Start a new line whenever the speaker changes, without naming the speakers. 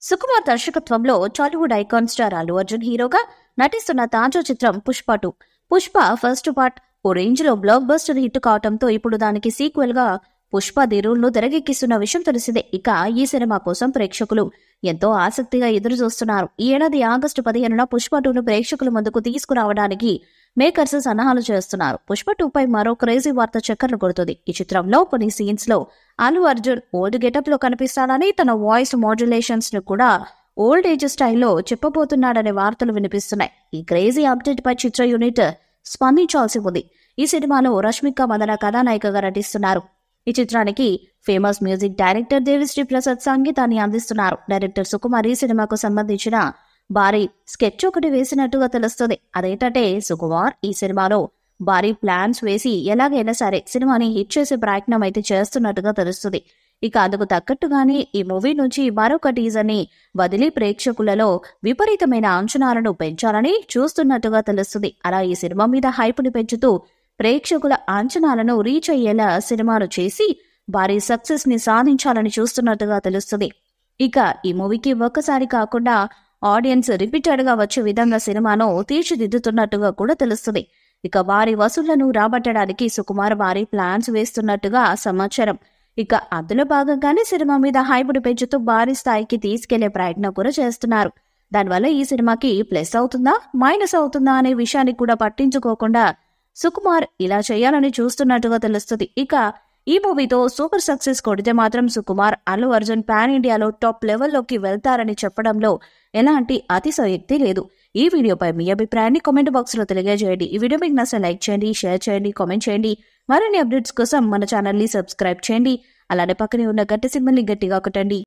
సుకుమార్ దర్శకత్వంలో Tollywood icon star Allu Arjun హీరోగా నటిస్తున్న తాజా చిత్రం పుష్ప 2. పుష్ప ఫస్ట్ పార్ట్ ఓ రేంజ్ లో బ్లాక్ బస్టర్ హిట్ కావడంతో ఇప్పుడు దానికి సీక్వెల్ గా పుష్ప ది రూల్ ను తెరకెక్కిస్తున్న విషయం తెలిసిందే. ఇక ఈ సినిమా కోసం ప్రేక్షకులు ఎంతో ఆసక్తిగా ఎదురు చూస్తున్నారు. ఈ ఏడాది ఆగస్టు 15న పుష్ప 2ను ప్రేక్షకుల ముందుకు తీసుకురావడానికి మేకర్స్ సన్నాహాలు చేస్తున్నారు. పుష్ప 2 పై మరో క్రేజీ వార్త చక్కర్లు కొడుతుంది. ఈ చిత్రంలో కొన్ని సీన్స్ లో అల్లు అర్జున్ ఓల్డ్ గెటప్ లో కనిపిస్తాడని, తన వాయిస్ మాడ్యులేషన్స్ ను కూడా ఓల్డ్ ఏజ్ స్టైల్లో చెప్పబోతున్నాడనే వార్తలు వినిపిస్తున్నాయి. ఈ క్రేజీ అప్డేట్ పై చిత్ర యూనిట్ స్పందించాల్సి ఉంది. ఈ సినిమాలో రష్మిక మందన కథానాయికగా నటిస్తున్నారు. ఈ చిత్రానికి famous music director Devi Sri Prasad సంగీతాన్ని అందిస్తున్నారు. డైరెక్టర్ సుకుమార్ ఈ సినిమాకు సంబంధించిన భారీ స్కెచ్ ఒకటి వేసినట్టుగా తెలుస్తుంది. అదేంటంటే సుకుమార్ ఈ సినిమాలో భారీ ప్లాన్స్ వేసి ఎలాగైనా సరే సినిమాని హిట్ చేసే ప్రయత్నం అయితే చేస్తున్నట్టుగా తెలుస్తుంది. ఇక అందుకు తగ్గట్టుగానే ఈ మూవీ నుంచి మరొక టీజర్ ని వదిలి ప్రేక్షకులలో విపరీతమైన అంచనాలను పెంచాలని చూస్తున్నట్టుగా తెలుస్తుంది. అలా ఈ సినిమా మీద హైపుని పెంచుతూ ప్రేక్షకుల అంచనాలను రీచ్ అయ్యేలా సినిమాను చేసి భారీ సక్సెస్ ని సాధించాలని చూస్తున్నట్టుగా తెలుస్తుంది. ఇక ఈ మూవీకి ఒక్కసారి కాకుండా ఆడియన్స్ రిపీటెడ్ గా వచ్చే విధంగా సినిమాను తీర్చిదిద్దుతున్నట్టుగా కూడా తెలుస్తుంది. ఇక భారీ వసూళ్లను రాబట్టడానికి సుకుమార్ భారీ ప్లాన్స్ వేస్తున్నట్టుగా సమాచారం. ఇక అందులో భాగంగానే సినిమా మీద హైపుని పెంచుతూ భారీ స్థాయికి తీసుకెళ్లే ప్రయత్నం కూడా చేస్తున్నారు. దానివల్ల ఈ సినిమాకి ప్లస్ అవుతుందా మైనస్ అవుతుందా అనే విషయాన్ని కూడా పట్టించుకోకుండా సుకుమార్ ఇలా చేయాలని చూస్తున్నట్టుగా తెలుస్తుంది. ఇక ఈ మూవీతో సూపర్ సక్సెస్ కొడితే మాత్రం సుకుమార్ అల్లు అర్జున్ పాన్ ఇండియాలో టాప్ లెవెల్లోకి వెళ్తారని చెప్పడంలో ఎలాంటి అతిశయోక్తి లేదు. ఈ వీడియోపై మీ అభిప్రాయాన్ని కామెంట్ బాక్స్ లో తెలియజేయండి. ఈ వీడియో మీకు నచ్చితే లైక్ చేయండి, షేర్ చేయండి, కామెంట్ చేయండి. మరిన్ని అప్డేట్స్ కోసం మన ఛానల్ ని సబ్స్క్రైబ్ చేయండి. అలానే పక్కనే ఉన్న గట్టి సింబల్ ని గట్టిగా కొట్టండి.